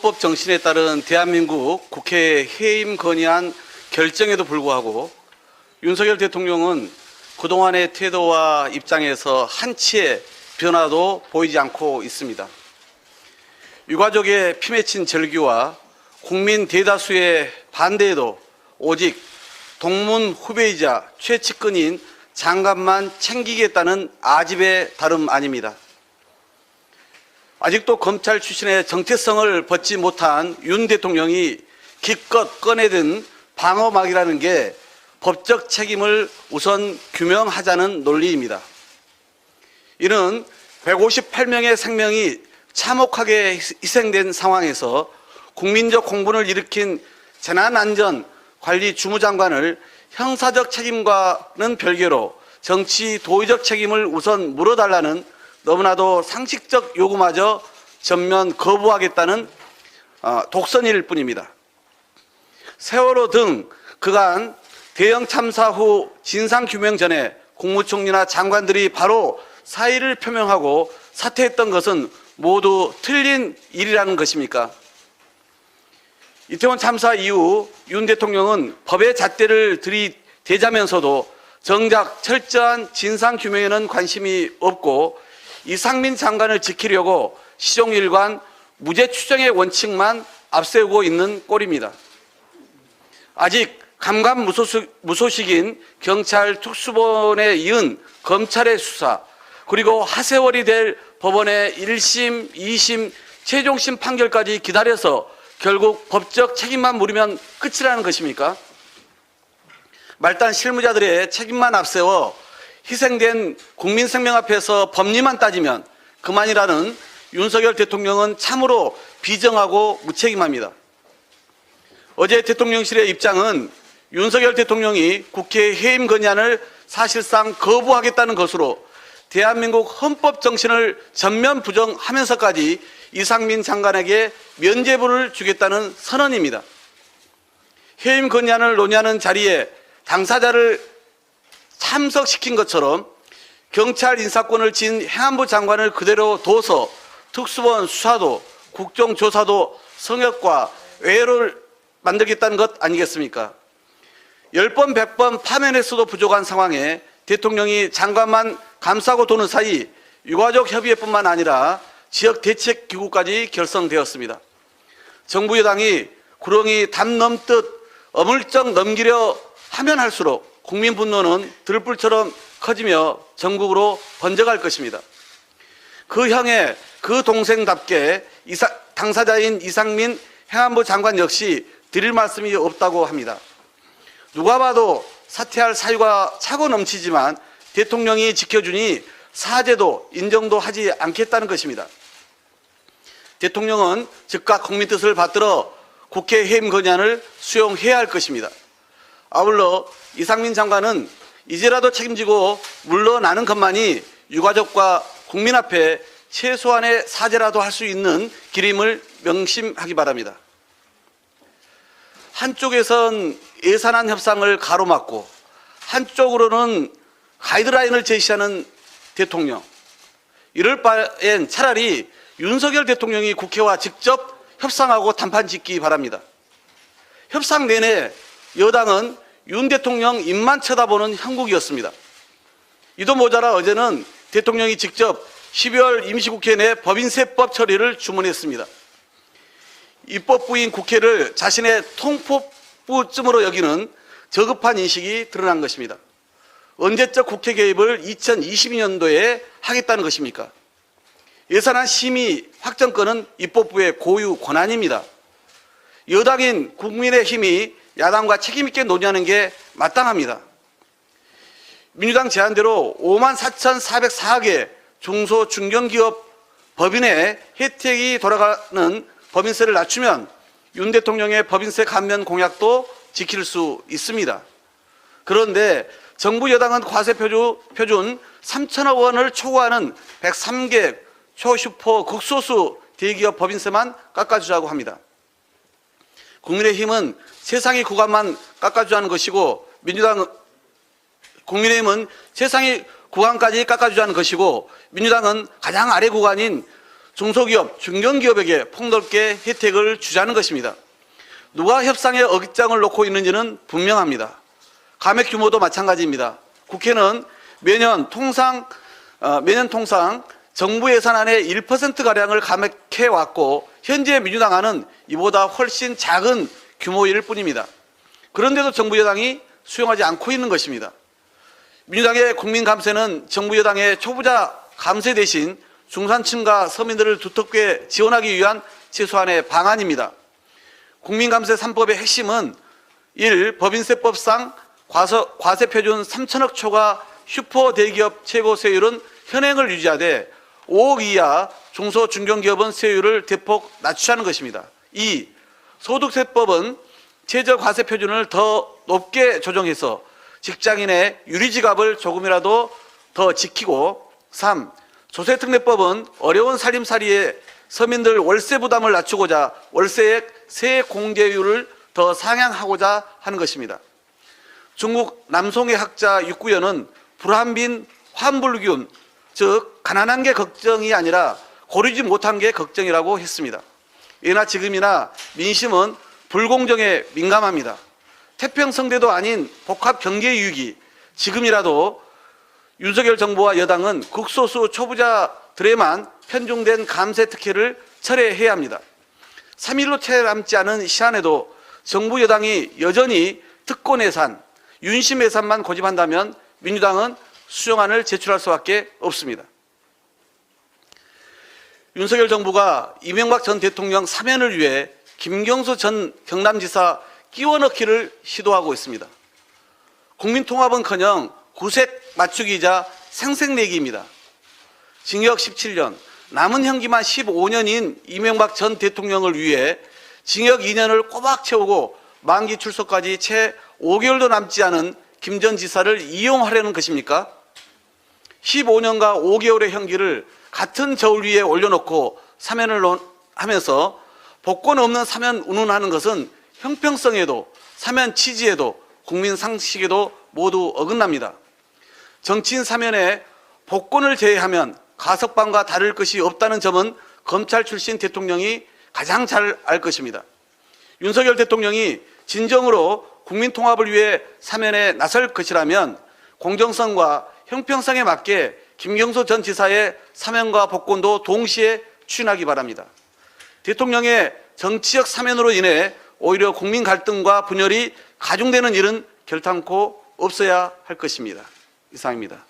헌법 정신에 따른 대한민국 국회 해임 건의안 결정에도 불구하고 윤석열 대통령은 그동안의 태도와 입장에서 한치의 변화도 보이지 않고 있습니다. 유가족의 피맺힌 절규와 국민 대다수의 반대에도 오직 동문 후배이자 최측근인 장관만 챙기겠다는 아집의 다름 아닙니다. 아직도 검찰 출신의 정체성을 벗지 못한 윤 대통령이 기껏 꺼내든 방어막이라는 게 법적 책임을 우선 규명하자는 논리입니다. 이는 158명의 생명이 참혹하게 희생된 상황에서 국민적 공분을 일으킨 재난안전관리주무장관을 형사적 책임과는 별개로 정치 도의적 책임을 우선 물어달라는 너무나도 상식적 요구마저 전면 거부하겠다는 독선일 뿐입니다. 세월호 등 그간 대형 참사 후 진상규명 전에 국무총리나 장관들이 바로 사의를 표명하고 사퇴했던 것은 모두 틀린 일이라는 것입니까? 이태원 참사 이후 윤 대통령은 법의 잣대를 들이대자면서도 정작 철저한 진상규명에는 관심이 없고 이상민 장관을 지키려고 시종일관 무죄 추정의 원칙만 앞세우고 있는 꼴입니다. 아직 감감무소식인 경찰 특수본에 이은 검찰의 수사, 그리고 하세월이 될 법원의 1심, 2심, 최종심 판결까지 기다려서 결국 법적 책임만 물으면 끝이라는 것입니까? 말단 실무자들의 책임만 앞세워 희생된 국민 생명 앞에서 법리만 따지면 그만이라는 윤석열 대통령은 참으로 비정하고 무책임합니다. 어제 대통령실의 입장은 윤석열 대통령이 국회 해임 건의안을 사실상 거부하겠다는 것으로 대한민국 헌법 정신을 전면 부정하면서까지 이상민 장관에게 면죄부를 주겠다는 선언입니다. 해임 건의안을 논의하는 자리에 당사자를 참석시킨 것처럼 경찰 인사권을 진 행안부 장관을 그대로 둬서 특수본 수사도 국정조사도 성역과 외로를 만들겠다는 것 아니겠습니까? 10번, 100번 파면했어도 부족한 상황에 대통령이 장관만 감싸고 도는 사이 유가족 협의회뿐만 아니라 지역대책기구까지 결성되었습니다. 정부 여당이 구렁이 담 넘듯 어물쩍 넘기려 하면 할수록 국민 분노는 들불처럼 커지며 전국으로 번져갈 것입니다. 그 형의 그 동생답게 당사자인 이상민 행안부 장관 역시 드릴 말씀이 없다고 합니다. 누가 봐도 사퇴할 사유가 차고 넘치지만 대통령이 지켜주니 사죄도 인정도 하지 않겠다는 것입니다. 대통령은 즉각 국민 뜻을 받들어 국회 해임 건의안을 수용해야 할 것입니다. 아울러 이상민 장관은 이제라도 책임지고 물러나는 것만이 유가족과 국민 앞에 최소한의 사죄라도 할 수 있는 길임을 명심하기 바랍니다. 한쪽에선 예산안 협상을 가로막고 한쪽으로는 가이드라인을 제시하는 대통령. 이럴 바엔 차라리 윤석열 대통령이 국회와 직접 협상하고 단판 짓기 바랍니다. 협상 내내 여당은 윤 대통령 입만 쳐다보는 형국이었습니다. 이도 모자라 어제는 대통령이 직접 12월 임시국회 내 법인세법 처리를 주문했습니다. 입법부인 국회를 자신의 통포부쯤으로 여기는 저급한 인식이 드러난 것입니다. 언제적 국회 개입을 2022년도에 하겠다는 것입니까? 예산안 심의 확정권은 입법부의 고유 권한입니다. 여당인 국민의힘이 야당과 책임있게 논의하는 게 마땅합니다. 민주당 제안대로 54,404억의 중소 중견기업 법인의 혜택이 돌아가는 법인세를 낮추면 윤 대통령의 법인세 감면 공약도 지킬 수 있습니다. 그런데 정부 여당은 과세 표준 3천억 원을 초과하는 103개 초슈퍼 극소수 대기업 법인세만 깎아주자고 합니다. 국민의힘은 세상의 구간만 깎아주자는 것이고 국민의힘은 세상의 구간까지 깎아주자는 것이고 민주당은 가장 아래 구간인 중소기업, 중견기업에게 폭넓게 혜택을 주자는 것입니다. 누가 협상의 어깃장을 놓고 있는지는 분명합니다. 감액 규모도 마찬가지입니다. 국회는 매년 통상 정부 예산안의 1%가량을 감액해왔고 현재 민주당안은 이보다 훨씬 작은 규모일 뿐입니다. 그런데도 정부 여당이 수용하지 않고 있는 것입니다. 민주당의 국민감세는 정부 여당의 초부자 감세 대신 중산층과 서민들을 두텁게 지원하기 위한 최소한의 방안입니다. 국민감세 3법의 핵심은 1. 법인세법상 과세표준 3천억 초과 슈퍼대기업 최고 세율은 현행을 유지하되 5억 이하 중소 중견기업은 세율을 대폭 낮추자는 것입니다. 2. 소득세법은 최저과세표준을 더 높게 조정해서 직장인의 유리지갑을 조금이라도 더 지키고 3. 조세특례법은 어려운 살림살이에 서민들 월세 부담을 낮추고자 월세액 세공제율을 더 상향하고자 하는 것입니다. 중국 남송의 학자 육구연은 불한빈 환불균, 즉 가난한 게 걱정이 아니라 고르지 못한 게 걱정이라고 했습니다. 예나 지금이나 민심은 불공정에 민감합니다. 태평성대도 아닌 복합경제유기, 지금이라도 윤석열 정부와 여당은 극소수 초부자들에만 편중된 감세 특혜를 철회해야 합니다. 3일로 채 남지 않은 시한에도 정부 여당이 여전히 특권 예산, 윤심 예산만 고집한다면 민주당은 수정안을 제출할 수밖에 없습니다. 윤석열 정부가 이명박 전 대통령 사면을 위해 김경수 전 경남지사 끼워넣기를 시도하고 있습니다. 국민통합은커녕 구색 맞추기이자 생색내기입니다. 징역 17년, 남은 형기만 15년인 이명박 전 대통령을 위해 징역 2년을 꼬박 채우고 만기 출소까지 채 5개월도 남지 않은 김 전 지사를 이용하려는 것입니까? 15년과 5개월의 형기를 같은 저울 위에 올려놓고 사면을 하면서 복권 없는 사면 운운하는 것은 형평성에도 사면 취지에도 국민 상식에도 모두 어긋납니다. 정치인 사면에 복권을 제외하면 가석방과 다를 것이 없다는 점은 검찰 출신 대통령이 가장 잘 알 것입니다. 윤석열 대통령이 진정으로 국민 통합을 위해 사면에 나설 것이라면 공정성과 형평성에 맞게 김경수 전 지사의 사면과 복권도 동시에 추진하기 바랍니다. 대통령의 정치적 사면으로 인해 오히려 국민 갈등과 분열이 가중되는 일은 결탄코 없어야 할 것입니다. 이상입니다.